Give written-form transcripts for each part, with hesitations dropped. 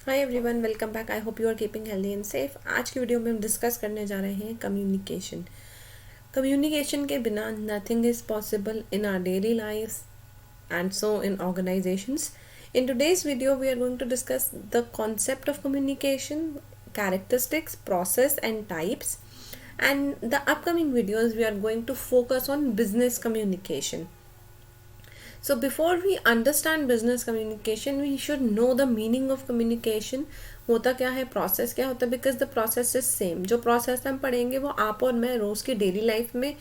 Hi everyone, welcome back. I hope you are keeping healthy and safe. आज की video में हम discuss करने जा रहे हैं कम्युनिकेशन। कम्युनिकेशन के बिना nothing is possible in our daily life and so in organizations. In today's video, we are going to discuss the concept of communication, characteristics, process, and types. And the upcoming videos, we are going to focus on business communication. So before we understand business communication, we should know the meaning of communication. होता क्या है, process क्या होता है, because the process is same. जो process हम पढ़ेंगे वो आप और मैं रोज़ की डेली लाइफ में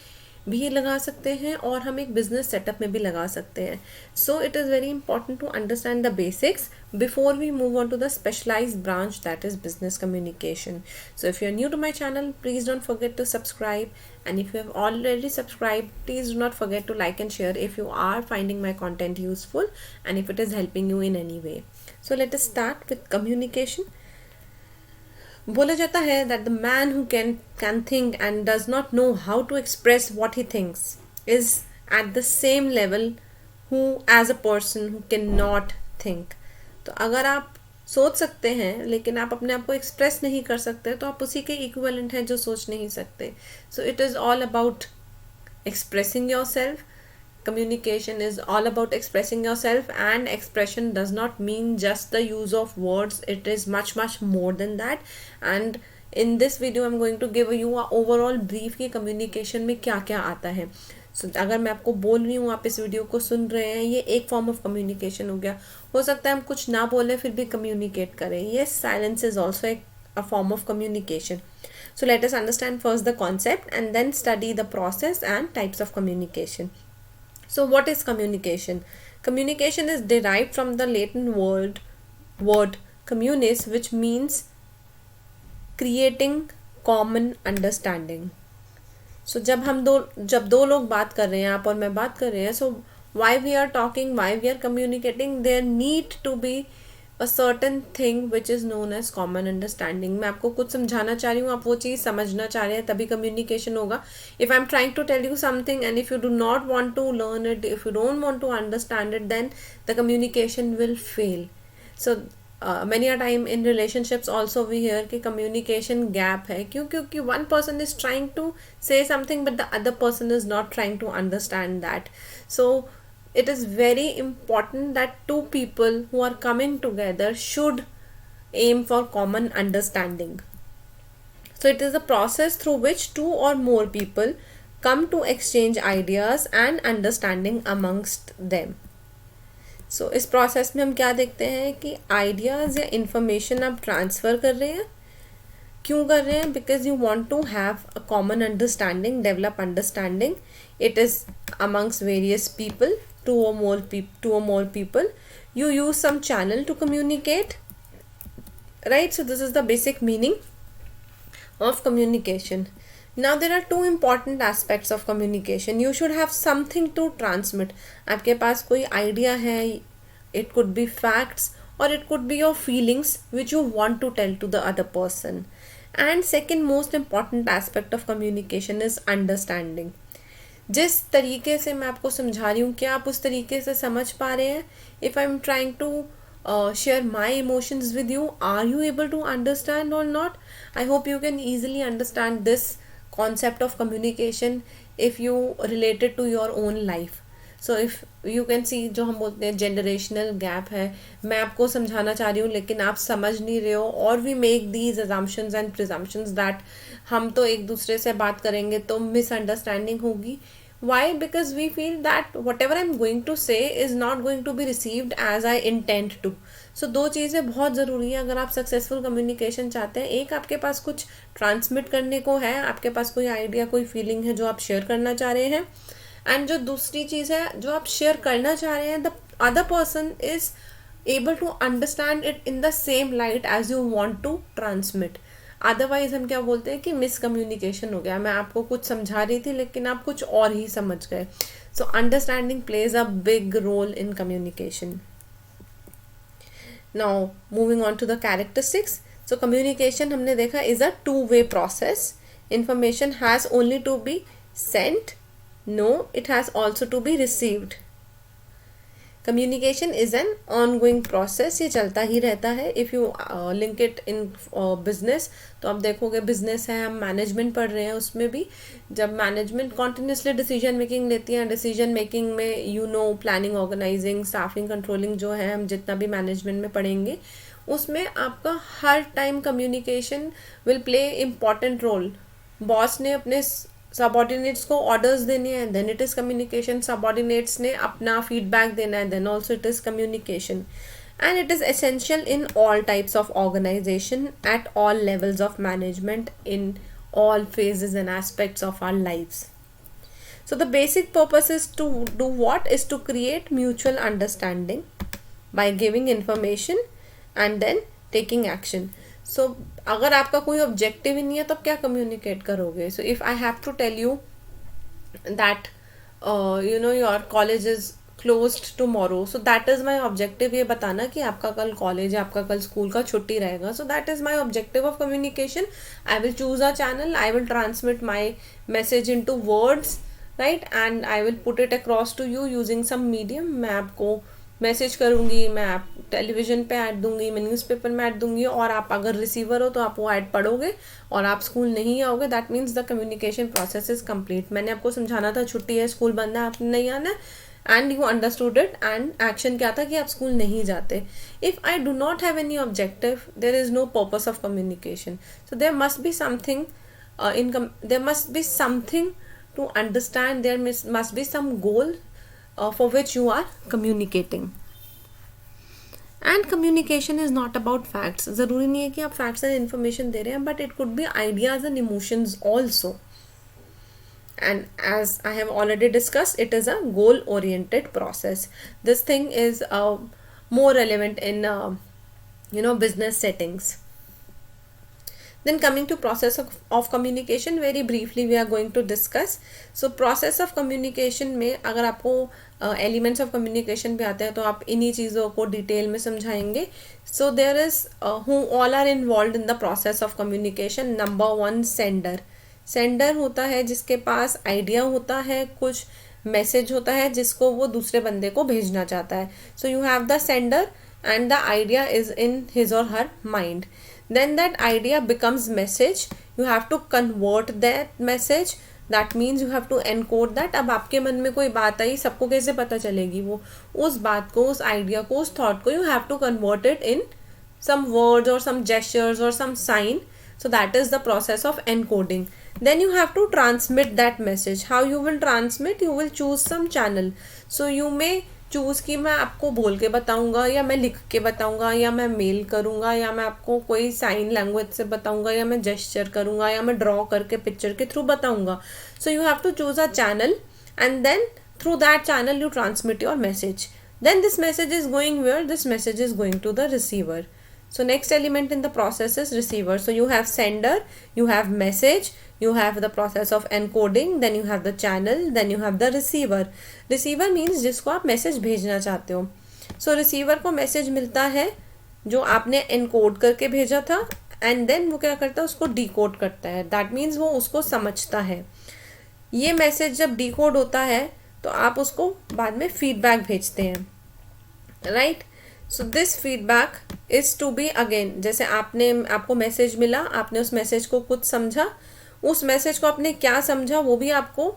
भी लगा सकते हैं और हम एक बिजनेस सेटअप में भी लगा सकते हैं. So it is very important to understand the basics before we move on to the specialized branch, that is business communication. So if you are new to my channel, please don't forget to subscribe, and if you have already subscribed, please do not forget to like and share if you are finding my content useful and if it is helping you in any way. So let us start with communication. बोला जाता है that the man who can think and does not know how to express what he thinks is at the same level who as a person who cannot think. तो अगर आप सोच सकते हैं लेकिन आप अपने आप को एक्सप्रेस नहीं कर सकते तो आप उसी के इक्विवेलेंट हैं जो सोच नहीं सकते. सो it is all about expressing yourself. Communication is all about expressing yourself, and expression does not mean just the use of words. It is much more than that. And in this video I'm going to give you a overall brief कि communication में क्या क्या आता है. So, अगर मैं आपको बोल रही हूँ, आप इस वीडियो को सुन रहे हैं, ये एक फॉर्म ऑफ कम्युनिकेशन हो गया. हो सकता है हम कुछ ना बोलें फिर भी कम्युनिकेट करें. Yes, silence is also a form of communication. So let us understand first the concept and then study the process and types of communication. So what is communication? Communication is derived from the Latin word communis, which means creating common understanding. So जब दो लोग बात कर रहे हैं, आप और मैं बात कर रहे हैं, so why we are talking, why we are communicating, there need to be a certain thing which is known as common understanding. मैं आपको कुछ समझाना चाह रही हूँ, आप वो चीज़ समझना चाह रहे हैं, तभी कम्युनिकेशन होगा. If I'm trying to tell you something and if you do not want to learn it, if you don't want to understand it, then the communication will fail. So many a time in relationships also we hear कि communication gap है. क्योंकि one person is trying to say something but the other person is not trying to understand that. So it is very important that two people who are coming together should aim for common understanding. So it is a process through which two or more people come to exchange ideas and understanding amongst them. So इस process में हम क्या देखते हैं कि ideas या information आप transfer कर रहे हैं. क्यों कर रहे हैं? Because you want to have a common understanding, develop understanding. It is amongst various people. Two or more people, you use some channel to communicate, right? So this is the basic meaning of communication. Now there are two important aspects of communication. You should have something to transmit. आपके पास कोई idea है, it could be facts or it could be your feelings which you want to tell to the other person. And second most important aspect of communication is understanding. जिस तरीके से मैं आपको समझा रही हूँ, क्या आप उस तरीके से समझ पा रहे हैं? If I am trying to share my emotions with you, are you able to understand और not? I hope you can easily understand this concept of communication if you related to your own life. So if you can see, जो हम बोलते हैं generational gap है, मैं आपको समझाना चाह रही हूँ लेकिन आप समझ नहीं रहे हो, और we make these assumptions and presumptions that हम तो एक दूसरे से बात करेंगे तो मिसअंडरस्टैंडिंग होगी. Why? Because we feel that whatever I'm going to say is not going to be received as I intend to. So दो चीज़ें बहुत ज़रूरी हैं अगर आप सक्सेसफुल कम्युनिकेशन चाहते हैं. एक, आपके पास कुछ ट्रांसमिट करने को है, आपके पास कोई आइडिया, कोई फीलिंग है जो आप शेयर करना चाह रहे हैं, एंड जो दूसरी चीज़ है जो आप शेयर करना चाह रहे हैं, the other person is able to understand it in the same light as you want to transmit. Otherwise हम क्या बोलते हैं कि मिसकम्युनिकेशन हो गया, मैं आपको कुछ समझा रही थी लेकिन आप कुछ और ही समझ गए. So understanding plays a big role in communication. Now moving on to the characteristics. So communication हमने देखा is a two way process. Information has only to be sent, no, it has also to be received. Communication is an on going process, ये चलता ही रहता है. If you link it in business, तो आप देखोगे बिजनेस है, हम मैनेजमेंट पढ़ रहे हैं, उसमें भी जब मैनेजमेंट कॉन्टिन्यूसली डिसीजन मेकिंग लेती है, डिसीजन मेकिंग में प्लानिंग, ऑर्गेनाइजिंग, स्टाफिंग, कंट्रोलिंग जो है हम जितना भी मैनेजमेंट में पढ़ेंगे, उसमें आपका हर time communication will play important role. Boss ने अपने सबऑर्डिनेट्स को ऑर्डर्स देने हैं, then it is communication. Subordinates ने अपना फीडबैक देना है, then also it is communication. And it is essential in all types of organization, at all levels of management, in all phases and aspects of our lives. So the basic purpose is to do what? Is to create mutual understanding by giving information and then taking action. So अगर आपका कोई objective ही नहीं है, तब क्या communicate करोगे? So if I have to tell you that your college is closed tomorrow, so that is my objective, ये बताना कि आपका कल कॉलेज है, आपका कल स्कूल का छुट्टी रहेगा. So that is my objective of communication. I will choose a channel, I will transmit my message in two words, right, and I will put it across to you using some medium. मैं आपको message करूँगी, मैं आप television पे add दूंगी, मैं newspaper में add दूंगी, और आप अगर रिसीवर हो तो आप वो ऐड पढ़ोगे और आप स्कूल नहीं आओगे. That means the communication process is complete. मैंने आपको समझाना था छुट्टी है, स्कूल बंद है, आपने नहीं आना है, and you understood it, and action क्या था कि आप स्कूल नहीं जाते. If I do not have any objective, there is no purpose of communication. So there must be something there must be something to understand, there must be some goal for which you are communicating. And communication is not about facts. ज़रूरी नहीं है कि आप facts and information दे रहे हैं, but it could be ideas and emotions also. And as I have already discussed, it is a goal oriented process. This thing is more relevant in business settings. Then coming to process of communication, very briefly we are going to discuss. So process of communication में अगर आपको elements of communication भी आते हैं, तो आप इन्हीं चीज़ों को डिटेल में समझाएंगे. So there is who all are involved in the process of communication. Number 1, sender. Sender होता है जिसके पास आइडिया होता है, कुछ मैसेज होता है जिसको वो दूसरे बंदे को भेजना चाहता है. सो you have the sender and the idea is in his or her mind. Then that idea becomes message. You have to convert that message. That means you have to encode that. अब आपके मन में कोई बात आई, सबको कैसे पता चलेगी? वो उस बात को, उस आइडिया को, उस थॉट को you have to convert it in some words or some gestures or some sign. So that is the process of encoding. Then you have to transmit that message. How you will transmit? You will choose some channel. So you may choose कि मैं आपको बोल के बताऊंगा, या मैं लिख के बताऊंगा, या मैं मेल करूंगा, या मैं आपको कोई साइन लैंग्वेज से बताऊंगा, या मैं जेस्चर करूंगा, या मैं ड्रॉ करके पिक्चर के थ्रू बताऊंगा. So you have to choose a channel, and then through that channel you transmit your message. Then this message is going where? This message is going to the receiver. So next element in the process is receiver. So you have sender, you have message, you have the process of encoding, then you have the channel, then you have the receiver. Receiver means जिसको आप message भेजना चाहते हो. So receiver को message मिलता है जो आपने encode करके भेजा था, and then वो क्या करता है, उसको decode करता है. That means वो उसको समझता है. ये message जब decode होता है तो आप उसको बाद में feedback भेजते हैं, right? So this feedback is to be again, जैसे आपको मैसेज मिला, आपने उस मैसेज को कुछ समझा, उस मैसेज को आपने क्या समझा वो भी आपको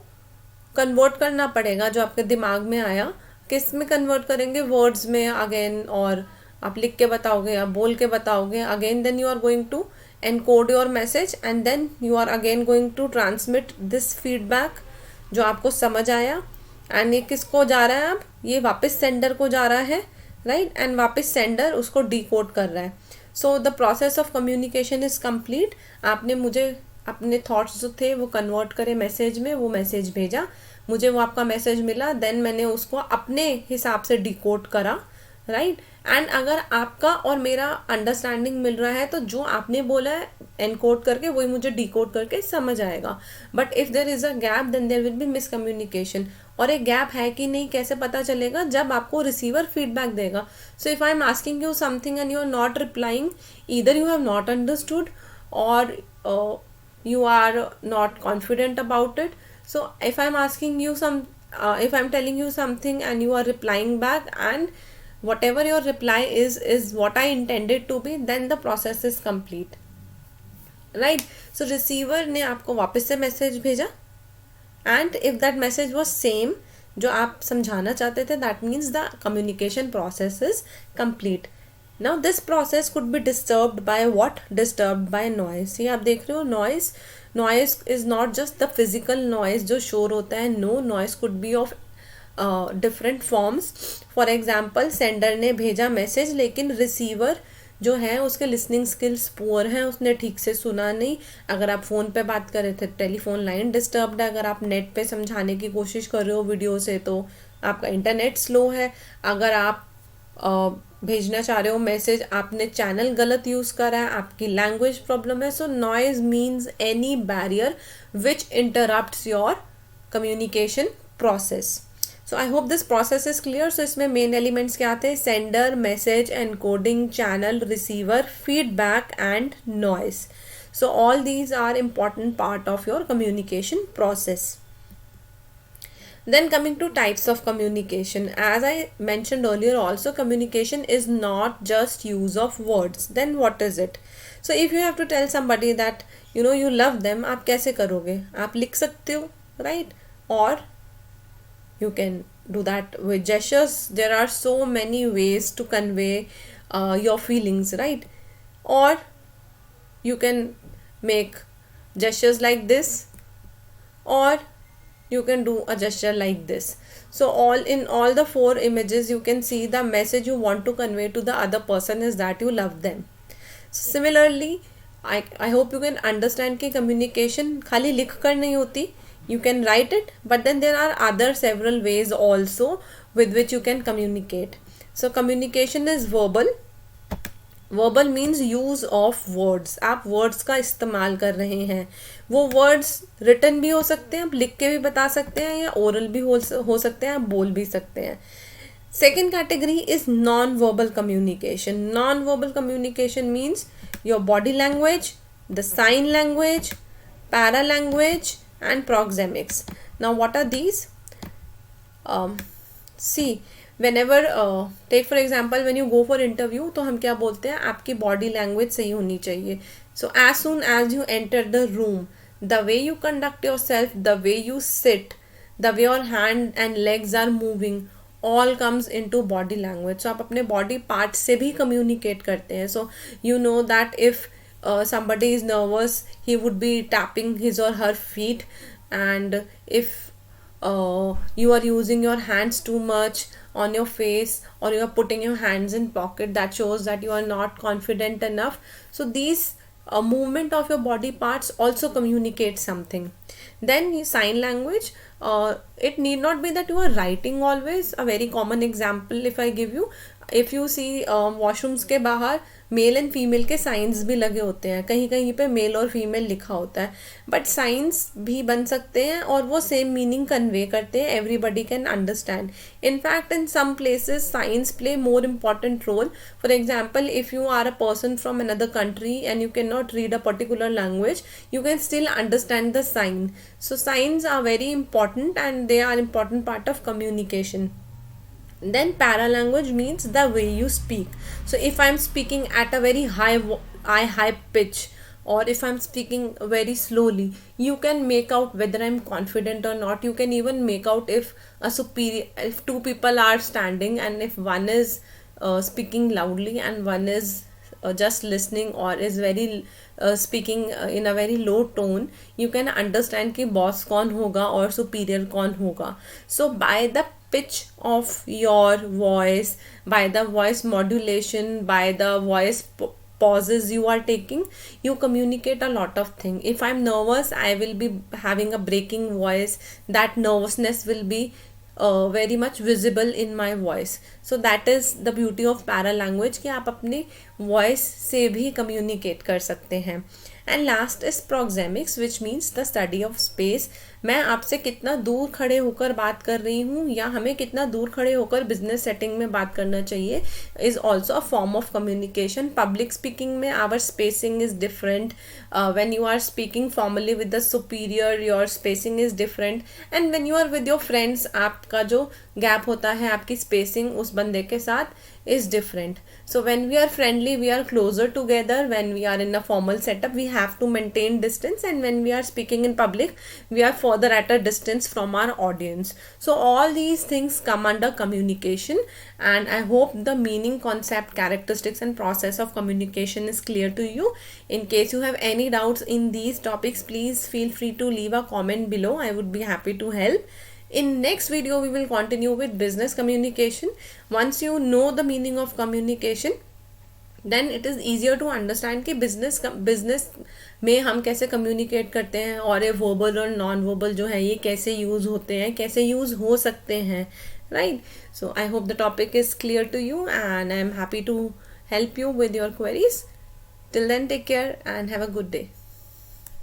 कन्वर्ट करना पड़ेगा. जो आपके दिमाग में आया, किस में कन्वर्ट करेंगे? वर्ड्स में अगेन, और आप लिख के बताओगे या बोल के बताओगे again. Then you are going to encode your message, and then you are again going to transmit this feedback जो आपको समझ आया. एंड ये किसको जा रहा है? अब ये वापस सेंडर को जा रहा है, राइट? एंड वापस सेंडर उसको डिकोड कर रहा है. So the process of communication is complete. आपने मुझे अपने थॉट्स जो थे वो कन्वर्ट करे मैसेज में, वो मैसेज भेजा, मुझे वो आपका मैसेज मिला, देन मैंने उसको अपने हिसाब से डिकोड करा, राइट? एंड अगर आपका और मेरा अंडरस्टैंडिंग मिल रहा है तो जो आपने बोला है एनकोड करके वही मुझे डिकोड करके समझ आएगा. But if there is a gap then there will be miscommunication. और एक गैप है कि नहीं कैसे पता चलेगा? जब आपको रिसीवर फीडबैक देगा. So if I am asking you something and you are not replying, either you have not understood और you are not confident about it. So if I'm asking you if I'm telling you something and you are replying back, and whatever your reply is what I intended to be, then the process is complete, right? So receiver ने आपको वापस से message भेजा, and if that message was same जो आप समझाना चाहते थे, that means the communication process is complete. Now this process could be disturbed by what? Disturbed by noise. ये आप देख रहे हो noise is not just the physical noise जो शोर होता है. No, noise could be of different forms. For example, sender ने भेजा मैसेज लेकिन रिसीवर जो है उसके लिसनिंग स्किल्स पुअर हैं, उसने ठीक से सुना नहीं. अगर आप फ़ोन पे बात कर रहे थे, टेलीफोन लाइन डिस्टर्ब्ड है. अगर आप नेट पे समझाने की कोशिश कर रहे हो वीडियो से, तो आपका इंटरनेट स्लो है. अगर आप भेजना चाह रहे हो मैसेज, आपने चैनल गलत यूज़ करा है, आपकी लैंग्वेज प्रॉब्लम है. So noise means any barrier which interrupts your communication process. So I hope this process is clear. So इसमें मेन एलिमेंट्स क्या आते हैं? Sender, message, encoding, channel, receiver, feedback and noise. So all these are important part of your communication process. Then coming to types of communication, as I mentioned earlier also, communication is not just use of words. Then what is it? So if you have to tell somebody that you love them, आप कैसे करोगे? आप लिख सकते हो, right? Or you can do that with gestures. There are so many ways to convey your feelings, right? Or you can make gestures like this, or you can do a gesture like this. So all the four images you can see the message you want to convey to the other person is that you love them. So similarly, I hope you can understand कि communication खाली लिख कर नहीं होती. You can write it, but then there are other several ways also with which you can communicate. So communication is verbal. Verbal means use of words. आप words का इस्तेमाल कर रहे हैं. वो वर्ड्स रिटन भी हो सकते हैं, आप लिख के भी बता सकते हैं, या ओरल भी हो सकते हैं, आप बोल भी सकते हैं. Second category is non verbal communication. Non verbal communication means your body language, the sign language, para language and proxemics. Now what are these? See whenever take for example when you go for interview, तो हम क्या बोलते हैं? आपकी body language सही होनी चाहिए. So as soon as you enter the room, the way you conduct yourself, the way you sit, the way your hand and legs are moving, all comes into body language. So आप अपने body parts से भी communicate करते हैं. So you know that if somebody is nervous, he would be tapping his or her feet, and if you are using your hands too much on your face, or you are putting your hands in pocket, that shows that you are not confident enough. So these movement of your body parts also communicate something. Then sign language, it need not be that you are writing always. A very common example if I give you, if you see washrooms के बाहर male and female के science भी लगे होते हैं, कहीं कहीं पे मेल और फीमेल लिखा होता है, बट साइंस भी बन सकते हैं और वो सेम मीनिंग कन्वे करते हैं. Everybody can understand. In fact in some places signs play more important role. For example, if you are a person from another country and you can not read a particular language, you can still understand the sign. So signs are very important and they are important part of communication. Then paralanguage means the way you speak. So if I'm speaking at a very high pitch, or if I'm speaking very slowly, you can make out whether I'm confident or not. You can even make out if two people are standing, and if one is speaking loudly and one is just listening, or is very speaking in a very low tone, you can understand कि boss कौन होगा और superior कौन होगा. So by the pitch of your voice, by the voice modulation, by the voice pauses you are taking, you communicate a lot of things. If I'm nervous, I will be having a breaking voice. That nervousness will be very much visible in my voice. So that is the beauty of paralanguage, कि आप अपने voice से भी communicate कर सकते हैं। And last is proxemics which means the study of space. मैं आपसे कितना दूर खड़े होकर बात कर रही हूँ या हमें कितना दूर खड़े होकर बिजनेस सेटिंग में बात करना चाहिए is also a form of communication. Public speaking में our spacing is different. when you are speaking formally with the superior your spacing is different, and when you are with your friends आपका जो gap होता है आपकी spacing उस बंदे के साथ is different. So when we are friendly we are closer together, when we are in a formal setup we have to maintain distance, and when we are speaking in public we are further at a distance from our audience. So all these things come under communication, and I hope the meaning, concept, characteristics and process of communication is clear to you. In case you have any doubts in these topics, please feel free to leave a comment below. I would be happy to help. In next video we will continue with business communication. Once you know the meaning of communication, then it is easier to understand कि business में हम कैसे communicate करते हैं, और ये verbal और non verbal जो है ये कैसे यूज़ होते हैं, कैसे यूज़ हो सकते हैं, right? So I hope the topic is clear to you, and I am happy to help you with your queries. Till then, take care and have a good day.